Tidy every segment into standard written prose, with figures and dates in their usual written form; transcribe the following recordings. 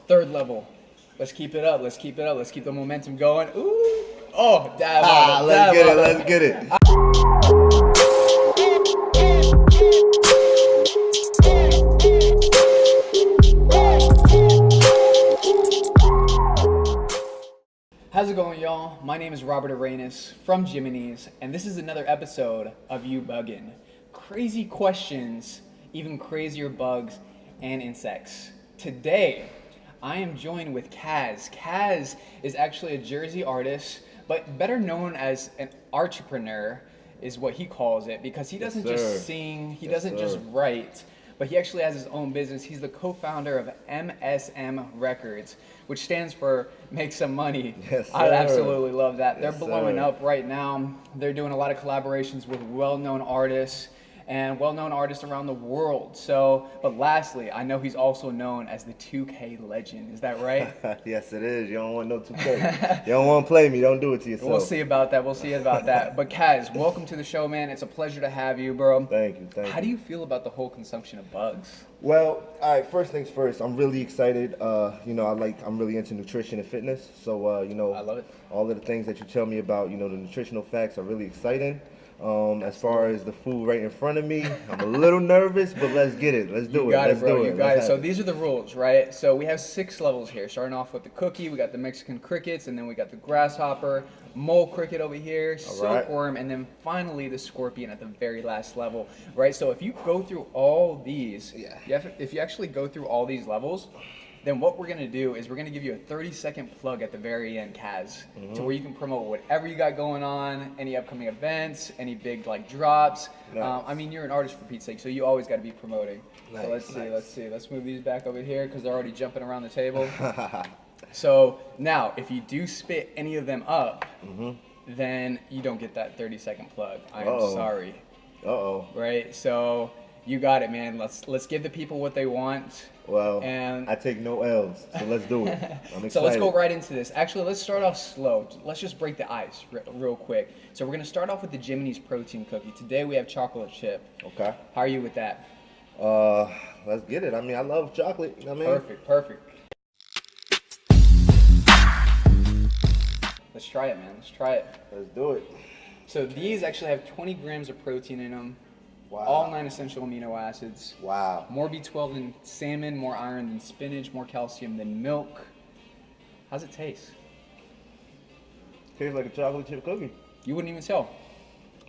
Third level. Let's keep it up. Let's keep it up. Let's keep the momentum going. Ooh. Oh, dab on it. Let's get it. Let's get it. How's it going, y'all? My name is Robert Arenas from Gyminie's, and this is another episode of You Buggin. Crazy questions, even crazier bugs and insects. Today, I am joined with Kaz. Kaz is actually a Jersey artist, but better known as an Artrepreneur is what he calls it, because he doesn't just sing, he doesn't just write, but he actually has his own business. He's the co-founder of MSM Records, which stands for Make Some Money. Yes, sir. I absolutely love that. They're Yes, blowing sir. up right now. They're doing a lot of collaborations with well-known artists and well-known artists around the world. So, but lastly, I know he's also known as the 2K legend. Is that right? Yes, it is. You don't want no 2K. You don't want to play me. Don't do it to yourself. We'll see about that. We'll see about that. But Kaz, welcome to the show, man. It's a pleasure to have you, bro. Thank you. Thank you. How do you feel about the whole consumption of bugs? Well, all right. First things first. I'm really excited. I'm really into nutrition and fitness. So, I love it. all of the things that you tell me about, the nutritional facts are really exciting. As far as the food right in front of me, I'm a little nervous, but let's get it. Let's do it. Got Let's it, bro. do You it. got it. Let's So have these are the rules, right? So we have 6 levels here. Starting off with the cookie, we got the Mexican crickets, and then we got the grasshopper, mole cricket over here, silkworm, and then finally the scorpion at the very last level, right? So if you go through all these, if you actually go through all these levels, then what we're gonna do is we're gonna give you a 30-second plug at the very end, Kaz, to where you can promote whatever you got going on, any upcoming events, any big like drops. Nice. I mean, you're an artist for Pete's sake, so you always got to be promoting. Nice, So let's see, nice. let's see. Let's move these back over here because they're already jumping around the table. So now, if you do spit any of them up, then you don't get that 30-second plug. I am sorry. Uh-oh. Right? So you got it, man. Let's give the people what they want. Well, And I take no L's, so let's do it. I'm excited. so let's go right into this. Actually, let's start off slow. Let's just break the ice real quick. So we're gonna start off with the Gyminie's protein cookie. Today we have chocolate chip. Okay. How are you with that? Let's get it. I mean, I love chocolate. You know what I mean? Perfect. Let's try it, man. Let's try it. Let's do it. So these actually have 20 grams of protein in them. Wow. All 9 essential amino acids. Wow. More B12 than salmon, more iron than spinach, more calcium than milk. How's it taste? Tastes like a chocolate chip cookie. You wouldn't even tell.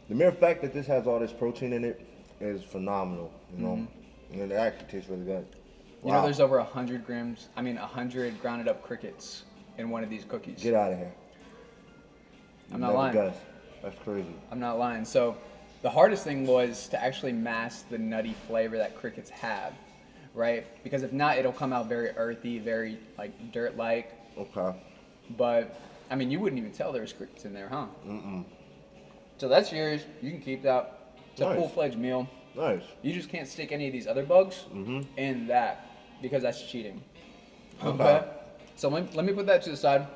The mere fact that this has all this protein in it is phenomenal, And it actually tastes really good. You know, there's over 100 grounded up crickets in one of these cookies. Get out of here. I'm not lying. Guessed. That's crazy. I'm not lying. So the hardest thing was to actually mask the nutty flavor that crickets have, right? Because if not, it'll come out very earthy, very like dirt-like. Okay. But I mean, you wouldn't even tell there was crickets in there, huh? So that's yours. You can keep that. It's a Nice. full-fledged meal. Nice. You just can't stick any of these other bugs in that because that's cheating. Okay. So let me put that to the side.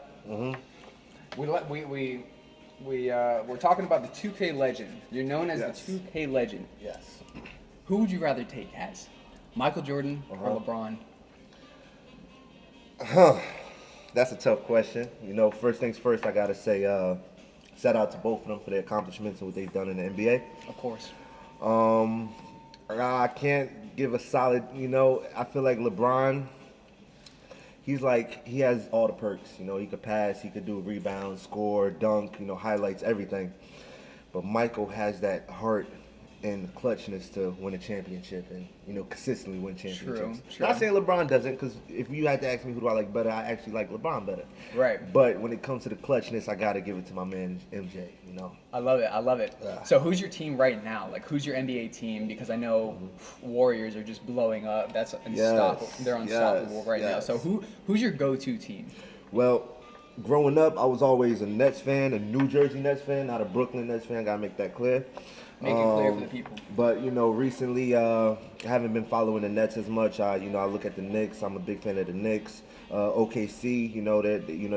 We're talking about the 2K legend. You're known as Yes. the 2K legend. Yes. Who would you rather take as? Michael Jordan or LeBron? That's a tough question. First things first, I gotta say, shout out to both of them for their accomplishments and what they've done in the NBA. Of course. I can't give a solid, I feel like LeBron, he has all the perks. He could pass, he could do rebounds, score, dunk, highlights, everything. But Michael has that heart and clutchness to win a championship and, consistently win championships. True. Not saying LeBron doesn't, because if you had to ask me who do I like better, I actually like LeBron better. Right. But when it comes to the clutchness, I got to give it to my man, MJ, I love it. Yeah. So who's your team right now? Like, who's your NBA team? Because I know Warriors are just blowing up. That's unstoppable. They're unstoppable right now. So who's your go-to team? Well, growing up, I was always a Nets fan, a New Jersey Nets fan, not a Brooklyn Nets fan. Got to make that clear. Make it clear for the people. But, recently haven't been following the Nets as much. I look at the Knicks. I'm a big fan of the Knicks. OKC,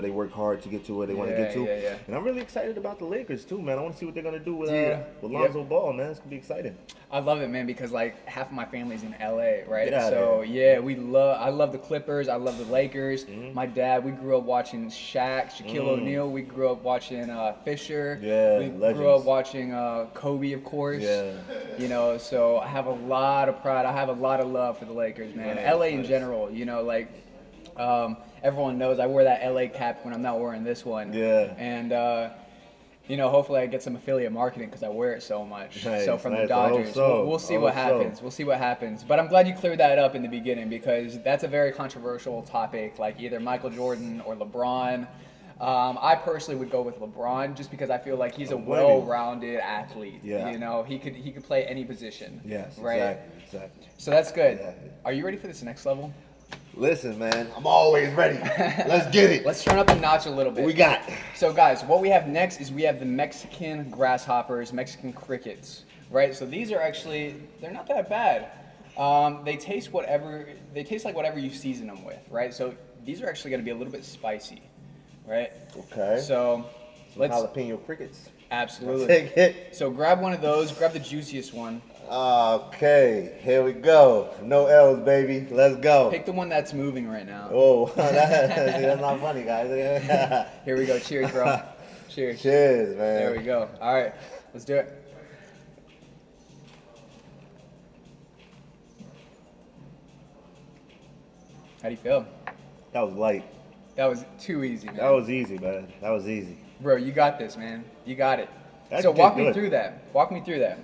they work hard to get to where they want to get to. Yeah. And I'm really excited about the Lakers too, man. I want to see what they're gonna do with Dude, Lonzo Ball, man. It's gonna be exciting. I love it, man, because like half of my family's in LA, right? Get outta So here. yeah, I love the Clippers. I love the Lakers. Mm-hmm. My dad, we grew up watching Shaq, Shaquille O'Neal. We grew up watching Fisher. Yeah, we legends. grew up watching Kobe, of course. Yeah. So I have a lot of pride. I have a lot of love for the Lakers, man. Nice, LA in nice. general, everyone knows I wear that LA cap when I'm not wearing this one. Yeah. And hopefully I get some affiliate marketing because I wear it so much. Nice, So from nice. the I hope Dodgers, so. we'll see I what hope so. happens. We'll see what happens. But I'm glad you cleared that up in the beginning because that's a very controversial topic, like either Michael Jordan or LeBron. I personally would go with LeBron just because I feel like he's a well-rounded athlete. Yeah. He could play any position. Yes, right? exactly. So that's good. Yeah. Are you ready for this next level? Listen, man, I'm always ready. Let's get it. Let's turn up the notch a little bit. What we got? So guys, what we have next is we have the Mexican grasshoppers, Mexican crickets, right? So these are actually, they're not that bad. They taste like whatever you season them with, right? So these are actually gonna be a little bit spicy, right? Okay. So Some jalapeno crickets. absolutely. Take it. So grab one of those, grab the juiciest one. Okay, here we go. No L's, baby. Let's go. Pick the one that's moving right now. Oh, that's not funny, guys. Here we go, cheers, bro. Cheers. Cheers, man. There we go. All right, let's do it. How do you feel? That was light. That was too easy, man. That was easy, man. That was easy. Bro, you got this, man. You got it. That So did walk me good. through that. Walk me through that.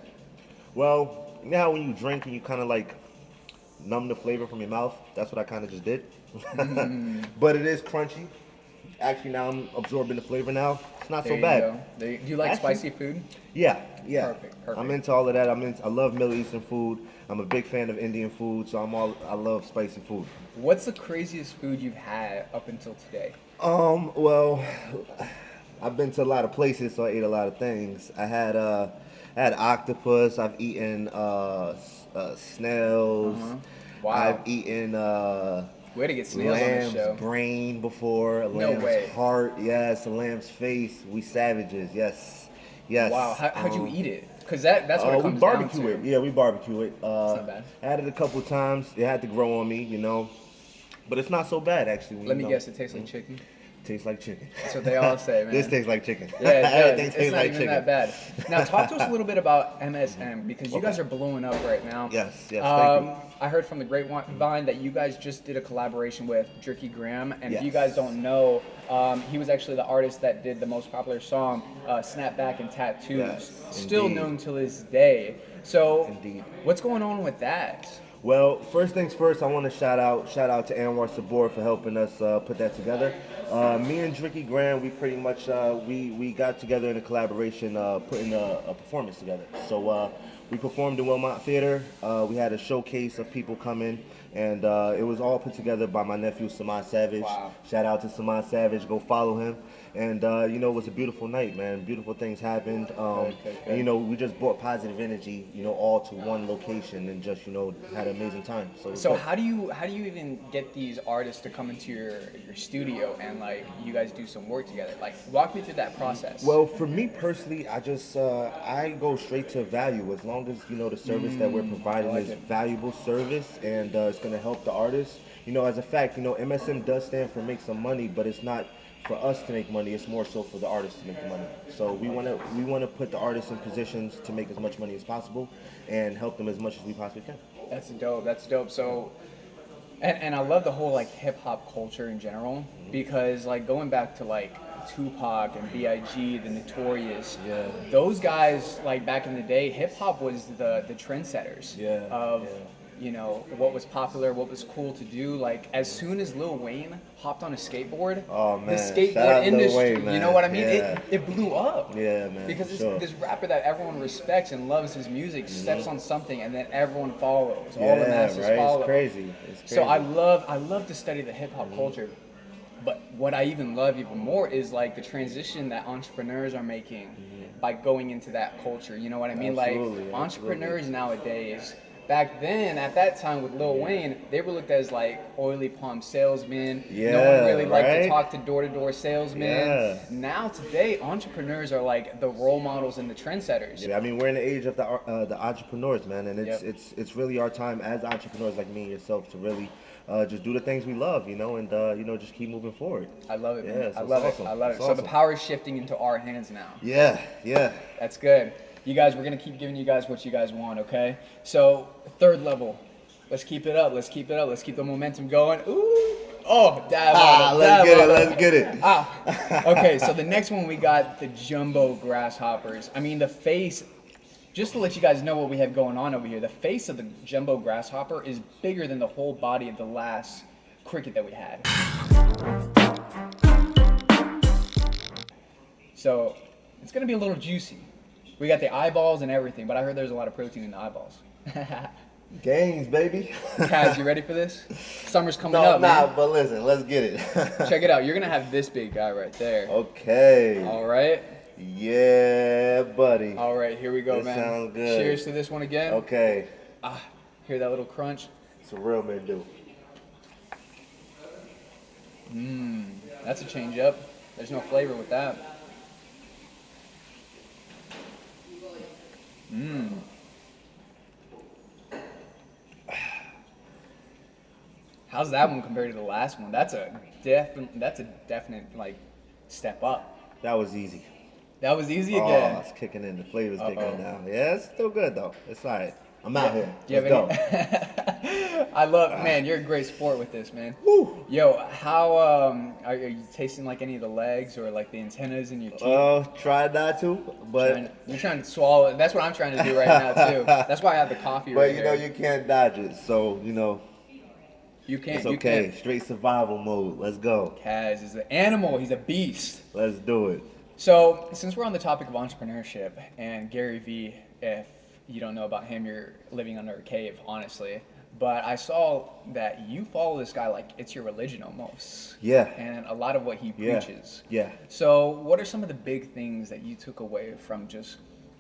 Well, you know how when you drink and you kind of like numb the flavor from your mouth? That's what I kind of just did. But it is crunchy. Actually, now I'm absorbing the flavor now. It's not There so you bad. go. Do you like Actually- spicy food? Yeah. Perfect. I'm into all of that. I love Middle Eastern food. I'm a big fan of Indian food, so I love spicy food. What's the craziest food you've had up until today? Well, I've been to a lot of places, so I ate a lot of things. I had octopus. I've eaten snails. Wow. I've eaten Way to get snails on the lamb's show. brain before, a No lamb's way. heart. Yes, a lamb's face. We savages. Yes. Wow. How'd you eat it? Because that's what it we comes down barbecue to. it. Yeah, we barbecue it. not bad. I had it a couple times. It had to grow on me, but it's not so bad actually. Let me guess, it tastes like chicken. Tastes like chicken. That's what they all say, man. This tastes like chicken. Yeah, it does. Everything It's tastes not like even chicken. that bad. Now, talk to us a little bit about MSM because you guys are blowing up right now. Yes, thank you. I heard from the grapevine that you guys just did a collaboration with Jerky Graham, and if you Yes. guys don't know, he was actually the artist that did the most popular song, Snapback and Tattoos. Yes, Still indeed. known to this day. So, Indeed. what's going on with that? Well, first things first, I want to shout out to Anwar Sabor for helping us put that together. Me and Dricky Graham, we pretty much we got together in a collaboration, putting a performance together. So we performed in Wilmot Theater. We had a showcase of people coming, and it was all put together by my nephew Samad Savage. Wow. Shout out to Samad Savage. Go follow him. And it was a beautiful night, man. Beautiful things happened. Good. And we just brought positive energy, all to one location, and just had an amazing time. So how do you even get these artists to come into your studio and like you guys do some work together? Like walk me through that process. Well, for me personally, I just I go straight to value. As long as the service that we're providing like is it. valuable service and it's going to help the artist. As a fact, MSM does stand for make some money, but it's not for us to make money. It's more so for the artists to make the money. So we want to put the artists in positions to make as much money as possible and help them as much as we possibly can. That's dope. So, and I love the whole like hip hop culture in general because like going back to like Tupac and B.I.G., the Notorious, those guys like back in the day, hip hop was the trendsetters of what was popular, what was cool to do. Like as soon as Lil Wayne hopped on a skateboard, Oh, man. the Shout skateboard out Lil industry, Wayne, man. you know what I mean? Yeah. It blew up. Yeah, man. Because for this, sure. this rapper that everyone respects and loves his music steps on something and then everyone follows. All the masses right? follow. It's crazy. It's crazy. So I love to study the hip hop culture. But what I even love even more is like the transition that entrepreneurs are making by going into that culture. You know what I mean? Absolutely, Like entrepreneurs nowadays, back then, at that time with Lil Wayne, they were looked at as like oily palm salesmen. Yeah, no one really liked to right? talk to door-to-door salesmen. Yeah. Now today, entrepreneurs are like the role models and the trendsetters. Yeah, I mean, we're in the age of the entrepreneurs, man, and Yep. it's really our time as entrepreneurs like me and yourself to really just do the things we love, and just keep moving forward. I love it, man. Yeah, so I it's love awesome. it. I love it. It's So the awesome. power is shifting into our hands now. Yeah, yeah. That's good. You guys, we're going to keep giving you guys what you guys want, okay? So, third level. Let's keep it up. Let's keep it up. Let's keep the momentum going. Ooh. Oh, dab on it. Let's dab get it. on Let's get it. Okay, so the next one we got the jumbo grasshoppers. I mean, the face, just to let you guys know what we have going on over here, the face of the jumbo grasshopper is bigger than the whole body of the last cricket that we had. So, it's going to be a little juicy. We got the eyeballs and everything, but I heard there's a lot of protein in the eyeballs. Gains, baby. Kaz, you ready for this? Summer's coming No, up, man. but listen, let's get it. Check it out. You're going to have this big guy right there. Okay. All right? Yeah, buddy. All right, here we go, That man. sounds good. Cheers to this one again. Okay. Hear that little crunch? It's a real men do. That's a change up. There's no flavor with that. How's that one compared to the last one? That's a definite like step up. That was easy. That was easy Oh, again. it's kicking in. The flavor's kicking in now. Yeah, it's still good though. It's all right. I'm out here. Do you have Let's go. any? I love, man. You're a great sport with this, man. Woo. Yo, how are you tasting like any of the legs or like the antennas in your teeth? Try not to, but You're trying to swallow it. That's what I'm trying to do right now too. That's why I have the coffee right you know here. you can't dodge it. So You can't. it's You okay. can't. Straight survival mode. Let's go. Kaz is an animal. He's a beast. Let's do it. So, since we're on the topic of entrepreneurship and Gary Vee, if you don't know about him, you're living under a cave, honestly. But I saw that you follow this guy like it's your religion almost. Yeah. And a lot of what he Yeah. preaches. Yeah. So, what are some of the big things that you took away from just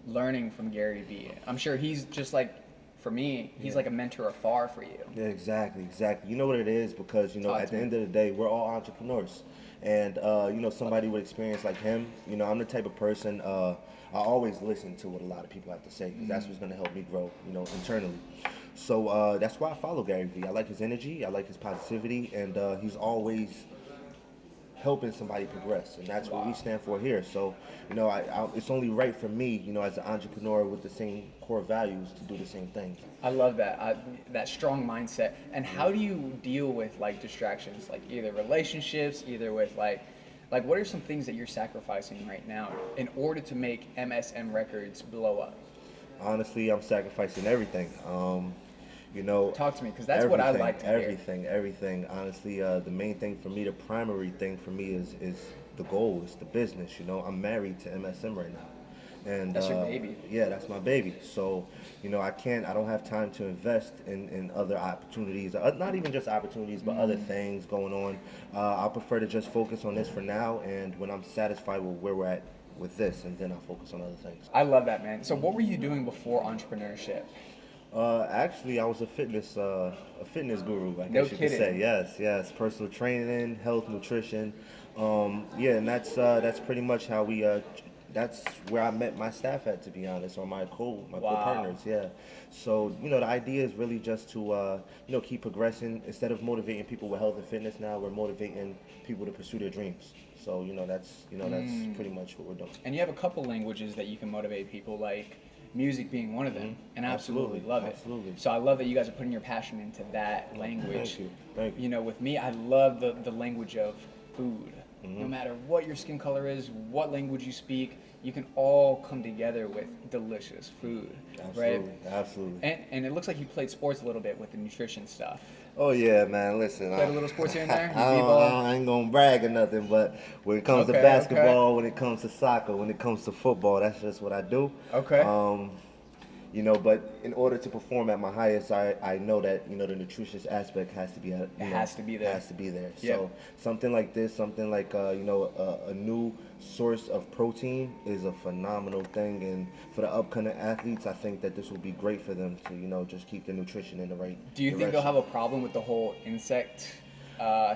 learning from Gary Vee? I'm sure he's just like, for me, he's like a mentor afar for you. Yeah, exactly. You know what it is? Because, Talk at to the me. end of the day, we're all entrepreneurs. And, somebody with experience like him, I'm the type of person, I always listen to what a lot of people have to say because that's what's going to help me grow, internally. So that's why I follow Gary Vee. I like his energy. I like his positivity. And he's always helping somebody progress, and that's what we stand for here. So, it's only right for me, as an entrepreneur with the same core values, to do the same thing. I love that, that strong mindset. And how do you deal with like distractions, like either relationships, either with like what are some things that you're sacrificing right now in order to make MSM Records blow up? Honestly, I'm sacrificing everything. Talk to me, because that's what I like to hear. Everything. Honestly, the main thing for me, the primary thing for me is the goal, is the business. I'm married to MSM right now. And That's your baby. Yeah, that's my baby. So, I don't have time to invest in other opportunities, not even just opportunities, but other things going on. I prefer to just focus on this for now, and when I'm satisfied with where we're at with this, and then I'll focus on other things. I love that, man. So what were you doing before entrepreneurship? Actually, I was a fitness guru, I guess No you could kidding. say. Yes, personal training, health, nutrition. And that's pretty much how that's where I met my staff at, to be honest, or my co-partners. Yeah. So the idea is really just to keep progressing. Instead of motivating people with health and fitness, now we're motivating people to pursue their dreams. So that's pretty much what we're doing. And you have a couple languages that you can motivate people, like music being one of them, and I absolutely love it. Absolutely. So I love that you guys are putting your passion into that language. Thank you. With me, I love the language of food. No matter what your skin color is, what language you speak, you can all come together with delicious food, right? Absolutely. And it looks like you played sports a little bit with the nutrition stuff. Oh yeah, man. Listen, Played a little sports here and there? I ain't gonna brag or nothing, but when it comes to Okay, basketball, when it comes to soccer, when it comes to football, that's just what I do. Okay. But in order to perform at my highest, I know that, the nutritious aspect has to be has to be there. Has to be there. Yep. So something like this, something like a new source of protein is a phenomenal thing. And for the upcoming athletes, I think that this will be great for them to, just keep the nutrition in the right Do you think direction. they'll have a problem with the whole insect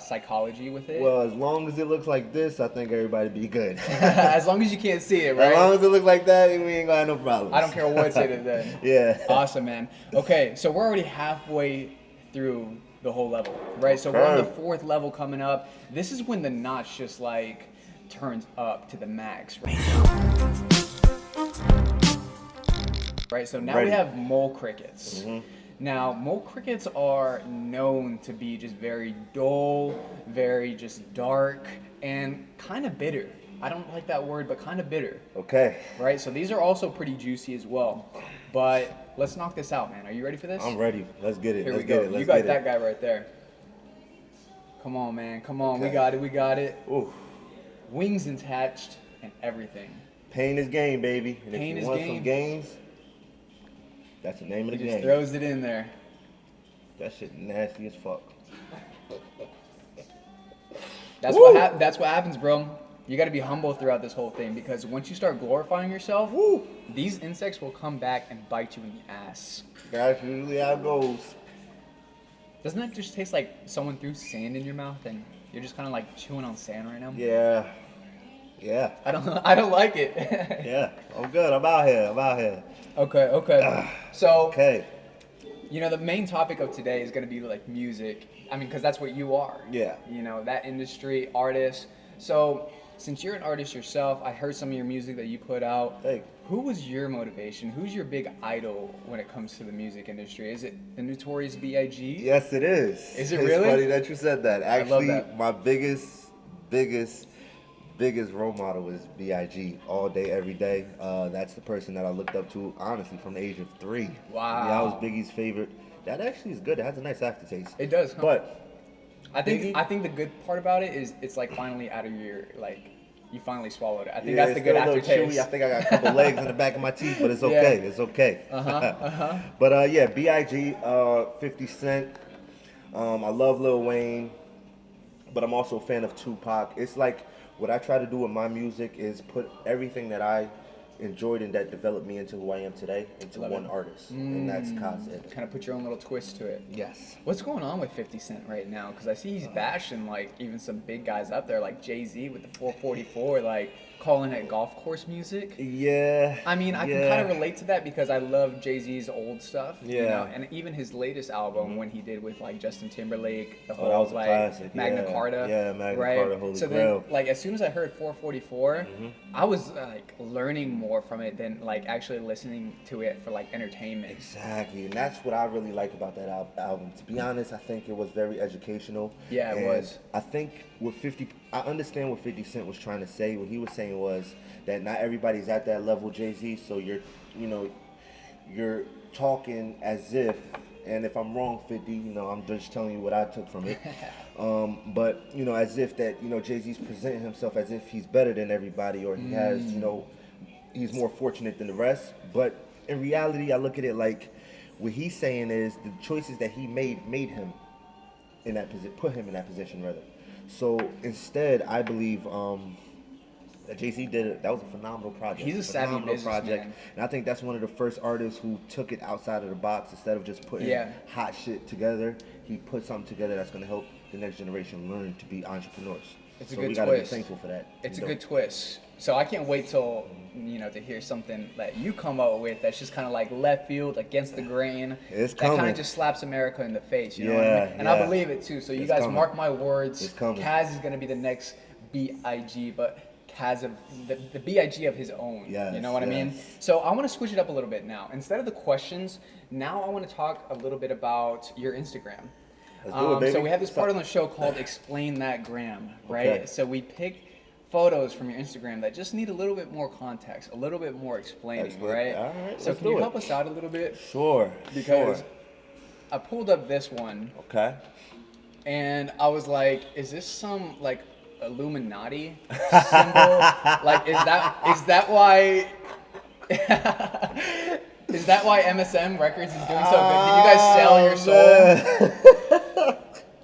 psychology with it? Well, as long as it looks like this, I think everybody be good. As long as you can't see it, right? As long as it looks like that, we ain't gonna have no problems. I don't care what's in it then. Yeah. Awesome, man. Okay, so we're already halfway through the whole level, right? So we're on the 4th level coming up. This is when the notch just like turns up to the max, right? Right, so now we have mole crickets. Mm-hmm. Now, mole crickets are known to be just very dull, very just dark, and kind of bitter. I don't like that word, but kind of bitter. Okay. Right, so these are also pretty juicy as well. But let's knock this out, man. Are you ready for this? I'm ready. Let's get it. Here Let's we go. Get it. Let's You got get that it. guy right there. Come on, man. Come on. Okay. We got it. We got it. Ooh. Wings attached and everything. Pain is gain, baby. And Pain if is you want gain. some gains, that's the name of He the just game. throws it in there. That shit nasty as fuck. That's Woo! that's what happens, bro. You got to be humble throughout this whole thing, because once you start glorifying yourself, Woo! these insects will come back and bite you in the ass. That's usually how it goes. Doesn't that just taste like someone threw sand in your mouth and you're just kind of like chewing on sand right now? Yeah. Yeah. I don't like it. Yeah. I'm good. I'm out here. Okay. So, Okay. the main topic of today is going to be like music. I mean, because that's what you are. Yeah. That industry, artist. So, since you're an artist yourself, I heard some of your music that you put out. Hey. Who was your motivation? Who's your big idol when it comes to the music industry? Is it the Notorious B.I.G.? Yes, it is. Is it It's really? funny that you said that. I love Actually, that. my biggest role model is B.I.G. all day, every day. That's the person that I looked up to, honestly, from the age of 3. Wow. Yeah, I was Biggie's favorite. That actually is good. It has a nice aftertaste. It does, huh? But I think Biggie? the good part about it is it's like finally out of your, like, you finally swallowed it. I think yeah, that's the it's good still a little aftertaste. chewy. I think I got a couple legs in the back of my teeth, but it's okay. It's okay. But yeah, B.I.G., 50 Cent. I love Lil Wayne, but I'm also a fan of Tupac. It's like what I try to do with my music is put everything that I enjoyed and that developed me into who I am today into Love one it. artist, and that's Kaz. Kind of put your own little twist to it. Yes. What's going on with 50 Cent right now? Because I see he's bashing like even some big guys up there like Jay-Z with the 444, like calling it golf course music. Yeah. I mean, I can kind of relate to that because I love Jay-Z's old stuff. Yeah. And even his latest album when he did with like Justin Timberlake, the that whole was a like classic. Magna Yeah. Carta. Yeah, Magna right? Carta, Holy so Grail. then, like as soon as I heard 444, I was like learning more from it than like actually listening to it for like entertainment. Exactly, and that's what I really like about that album. To be honest, I think it was very educational. Yeah, it and was. I think with 50, I understand what 50 Cent was trying to say. What he was saying was that not everybody's at that level, Jay-Z. So you're talking as if, and if I'm wrong, 50, I'm just telling you what I took from it. But as if that, Jay-Z's presenting himself as if he's better than everybody, or he has, he's more fortunate than the rest. But in reality, I look at it like what he's saying is the choices that he made him in that position, put him in that position rather. So instead, I believe that Jay-Z did it. That was a phenomenal project. He's a savvy phenomenal businessman. and I think that's one of the first artists who took it outside of the box instead of just putting hot shit together. He put something together that's going to help the next generation learn to be entrepreneurs. It's a so good we got to be twist. thankful for that. It's a good twist. So I can't wait till to hear something that you come up with that's just kind of like left field, against the grain. It's that kind coming. of just slaps America in the face. You know what I mean? And I believe it too. So you It's guys coming. mark my words. It's coming. Kaz is gonna be the next B.I.G. but Kaz of the B.I.G. of his own. Yes, you know what I mean? yes. So I want to switch it up a little bit now. Instead of the questions, now I want to talk a little bit about your Instagram. Let's do it, baby. So we have this part on the show called Explain That Gram, right? Okay. So we pick photos from your Instagram that just need a little bit more context, a little bit more explaining, right? All right, So let's can you do it. help us out a little bit? Sure. Because sure. I pulled up this one Okay. and I was like, is this some like Illuminati symbol? Like is that why Is that why MSM Records is doing so good? Did you guys sell your soul?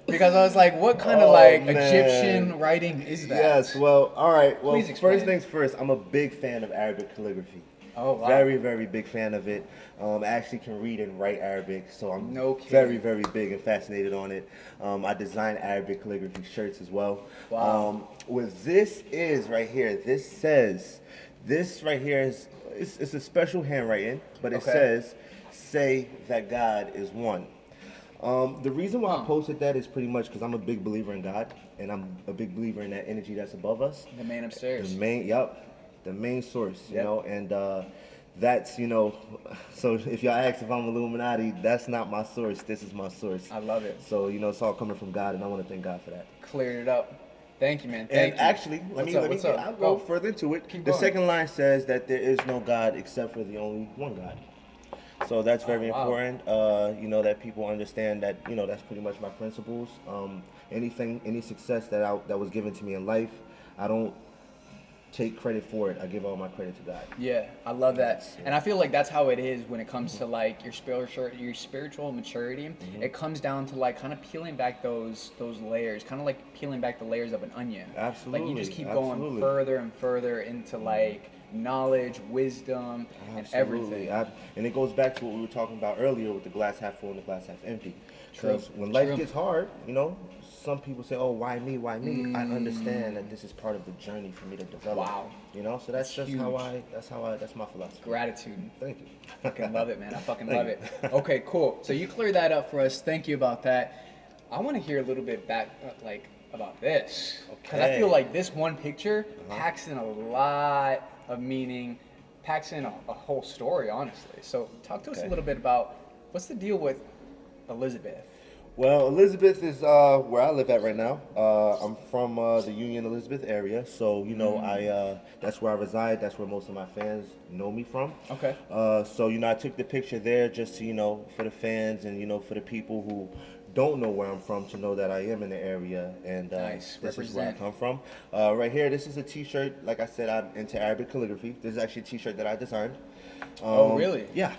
Because I was like, what kind of Egyptian writing is that? Yes, well, all right. Well, Please explain. first things first, I'm a big fan of Arabic calligraphy. Oh, wow. Very, very big fan of it. I actually can read and write Arabic, so I'm No kidding. very, very big and fascinated on it. I design Arabic calligraphy shirts as well. Wow. What this is right here, this right here is, it's a special handwriting, but it says, say that God is one. The reason why I posted that is pretty much because I'm a big believer in God, and I'm a big believer in that energy that's above us. The man upstairs. The main source, you know, and that's, you know, so if y'all ask if I'm Illuminati, that's not my source. This is my source. I love it. So, you know, it's all coming from God, and I want to thank God for that. Cleared it up. Thank you, man. And actually, I'll go Go. further into it. Keep The going. second line says that there is no God except for the only one God. So that's very important, you know, that people understand that, you know, that's pretty much my principles. Any success that was given to me in life, I don't take credit for it. I give all my credit to God. Yeah, I love that. And I feel like that's how it is when it comes to like your spiritual maturity. It comes down to like kind of peeling back those layers, kind of like peeling back the layers of an onion. Absolutely. Like you just keep going further and further into like knowledge, wisdom, and everything. And it goes back to what we were talking about earlier with the glass half full and the glass half empty. True. Because when life gets hard, you know, some people say, "Oh, why me? Why me?" I understand that this is part of the journey for me to develop. Wow. You know, so that's just huge. that's my philosophy. Gratitude. Thank you. Fucking love it, man. I fucking love it. you. Okay, cool. So you cleared that up for us. Thank you about that. I want to hear a little bit back, about this. Because I feel like this one picture packs in a lot of meaning, packs in a whole story, honestly. So talk to us a little bit about what's the deal with Elizabeth? Well, Elizabeth is where I live at right now. I'm from the Union Elizabeth area, so you know that's where I reside. That's where most of my fans know me from. Okay. So you know, I took the picture there just to, you know, for the fans and, you know, for the people who don't know where I'm from to know that I am in the area, and Nice. this is where I Represent. come from. Right here, this is a T-shirt. Like I said, I'm into Arabic calligraphy. This is actually a T-shirt that I designed. Oh, really? Yeah.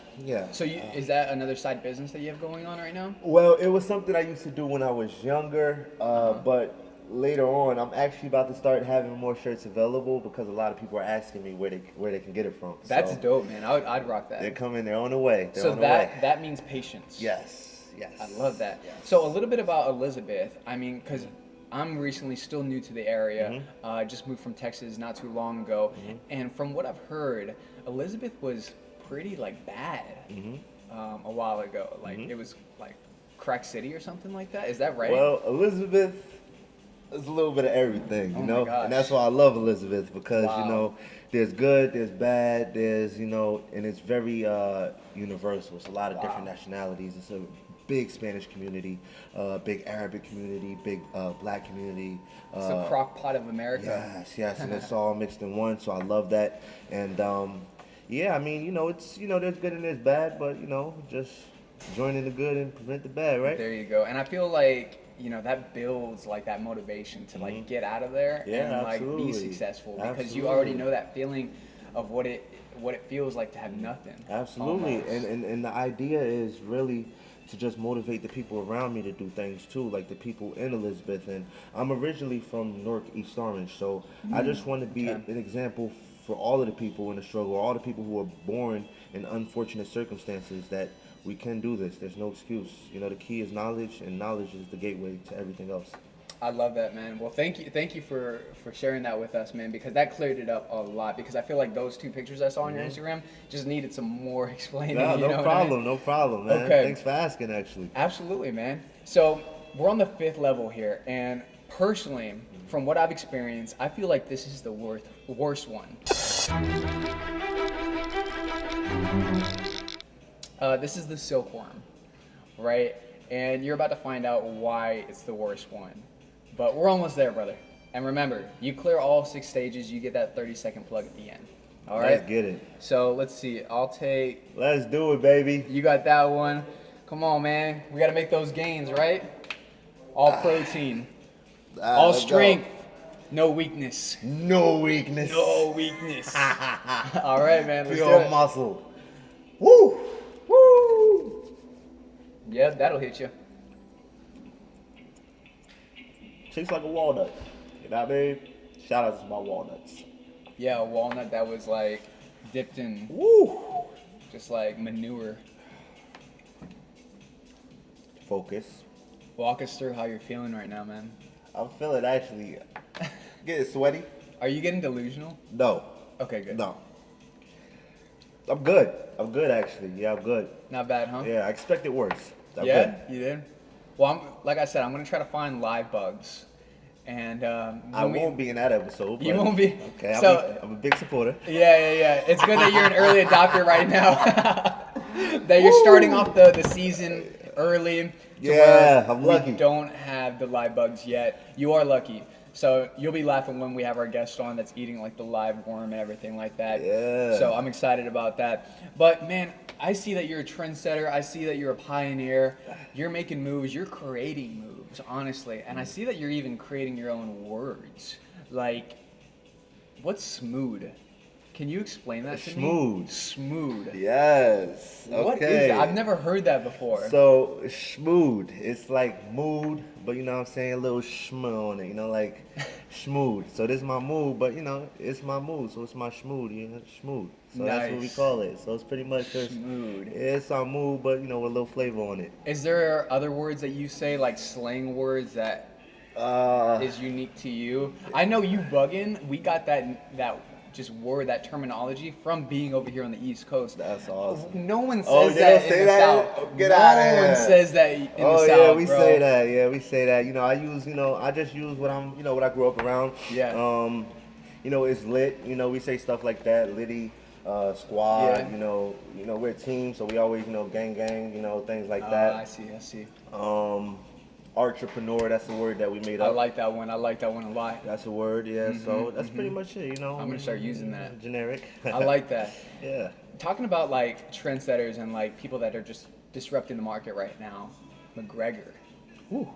So is that another side business that you have going on right now? Well, it was something I used to do when I was younger, but later on, I'm actually about to start having more shirts available because a lot of people are asking me where they can get it from. That's So dope, man. I'd rock that. they're coming. They're on the way. They're So on the way. that means patience. Yes. I love that. So a little bit about Elizabeth. I mean, because I'm recently still new to the area. I just moved from Texas not too long ago, and from what I've heard, Elizabeth was pretty bad a while ago. It was like Crack City or something like that. Is that right? Well, Elizabeth is a little bit of everything, you my know, gosh. and that's why I love Elizabeth because Wow. you know, there's good, there's bad, there's, you know, and it's very universal. It's a lot of different nationalities. It's a big Spanish community, big Arabic community, big black community. It's the crock pot of America. Yes, and it's all mixed in one. So I love that, and yeah, I mean, you know, it's, you know, there's good and there's bad, but you know, just join in the good and prevent the bad, right? There you go. And I feel like, you know, that builds that motivation to get out of there and be absolutely. successful because you Absolutely. already know that feeling of what it feels like to have nothing. Absolutely, almost. and the idea is really to just motivate the people around me to do things too, like the people in Elizabeth. And I'm originally from Newark, East Orange, so I just want to be an example for all of the people in the struggle, all the people who are born in unfortunate circumstances, that we can do this. There's no excuse. You know, the key is knowledge, and knowledge is the gateway to everything else. I love that, man. Well, thank you for sharing that with us, man, because that cleared it up a lot. Because I feel like those two pictures I saw on your Instagram just needed some more explaining. No, you know no what I mean? problem, no problem, man. Okay. Thanks for asking, actually. Absolutely, man. So we're on the 5th level here, and personally, from what I've experienced, I feel like this is the worst one. This is the silkworm, right? And you're about to find out why it's the worst one. But we're almost there, brother. And remember, you clear all 6 stages, you get that 30-second plug at the end. All right? Let's get it. So let's see. I'll take... Let's do it, baby. You got that one. Come on, man. We got to make those gains, right? All protein. All let's strength. No weakness. No weakness. No weakness. All right, man. Let's do Pure it. muscle. Woo! Woo! Yeah, that'll hit you. Tastes like a walnut. You know what I mean? Shout out to my walnuts. Yeah, a walnut that was like dipped in Woo! just like manure. Focus. Walk us through how you're feeling right now, man. I'm feeling actually getting sweaty. Are you getting delusional? No. Okay, good. No. I'm good. I'm good actually. Yeah, I'm good. Not bad, huh? Yeah, I expected worse. I'm Yeah, good. you did. Well, like I said, I'm gonna try to find live bugs, and I won't be in that episode. You but- won't be. Okay, So- I'm a big supporter. Yeah. It's good that you're an early adopter right now. That you're starting off the season early. To Yeah, where I'm we lucky. don't have the live bugs yet. You are lucky. So you'll be laughing when we have our guest on that's eating like the live worm and everything like that. Yeah. So I'm excited about that. But man, I see that you're a trendsetter. I see that you're a pioneer. You're making moves. You're creating moves, honestly. And I see that you're even creating your own words. Like, what's smooth? Can you explain that to Schmood. me? Smooth. Yes. Okay. What is that? I've never heard that before. So schmood, it's like mood, but you know what I'm saying, a little schmoo on it, you know, like schmood. So this is my mood, but you know, it's my mood, so it's my schmood, you know, schmood. So that's what we Nice. call it. So it's pretty much just Schmood. it's our mood, but you know, with a little flavor on it. Is there other words that you say, like slang words that is unique to you? I know you buggin'. We got that just word, that terminology from being over here on the East Coast. That's awesome. No one says Oh, they that don't say in the that? South. Oh, get outta No one here. says that in the Oh South, yeah, we bro. say that. Yeah, we say that. You know, I just use what I'm, you know, what I grew up around. Yeah. You know, it's lit. You know, we say stuff like that, litty, squad. Yeah. You know, we're a team, so we always, you know, gang, you know, things like I that. see. Artrepreneur, that's the word that we made I up. like that one. I like that one a lot. That's a word, yeah. So that's pretty much it. You know, I'm gonna start using that. Generic. I like that. Yeah. Talking about like trendsetters and like people that are just disrupting the market right now, Mcgregor. Whew.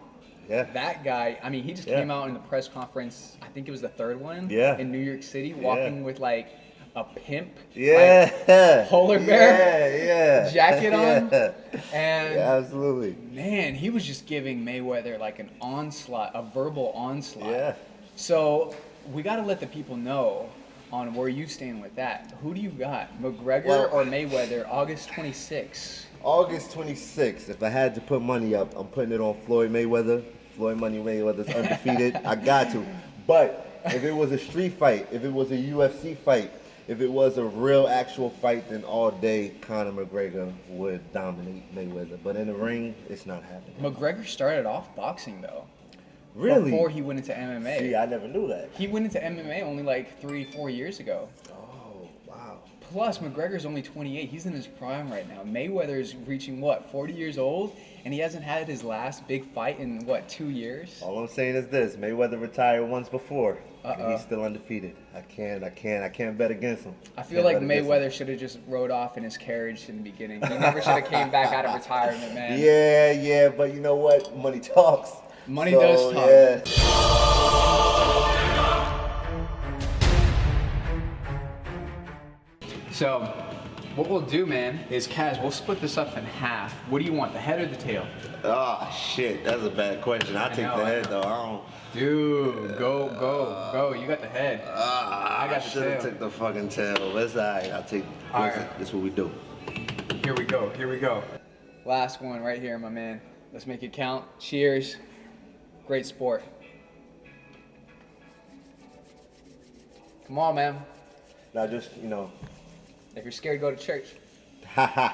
Yeah. That guy, I mean, he just Yeah. came out in the press conference, I think it was the third one, Yeah. in New York City, walking with like a pimp Yeah. like, polar bear Yeah. jacket on. Yeah. And Yeah, absolutely. man, he was just giving Mayweather like an onslaught, a verbal onslaught. Yeah. So we got to let the people know on where you stand with that. Who do you got, McGregor Well- or Mayweather, August 26th? August 26th, if I had to put money up, I'm putting it on Floyd Mayweather. Floyd Money Mayweather's undefeated. I got to. But if it was a street fight, if it was a UFC fight, if it was a real actual fight, then all day Conor McGregor would dominate Mayweather. But in the ring, it's not happening. McGregor started off boxing though. Really? Before he went into MMA. See, I never knew that. He went into MMA only like 3-4 years ago. Oh, wow. Plus, McGregor's only 28. He's in his prime right now. Mayweather's reaching, what, 40 years old? And he hasn't had his last big fight in, what, 2 years? All I'm saying is this: Mayweather retired once before, and Uh-oh. he's still undefeated. I can't bet against him. I feel like Mayweather should have just rode off in his carriage in the beginning. He never should have came back out of retirement, man. Yeah, but you know what? Money talks. Money So, does talk. Yeah. So, what we'll do, man, is Kaz, we'll split this up in half. What do you want, the head or the tail? Oh shit, that's a bad question. I take know, the I head know. though. I don't. Dude, go. You got the head. I got the should have tail. took the fucking tail. But it's alright. I'll take. Alright. This is what we do. Here we go. Last one right here, my man. Let's make it count. Cheers. Great sport. Come on, man. Now just If you're scared, go to church. haha.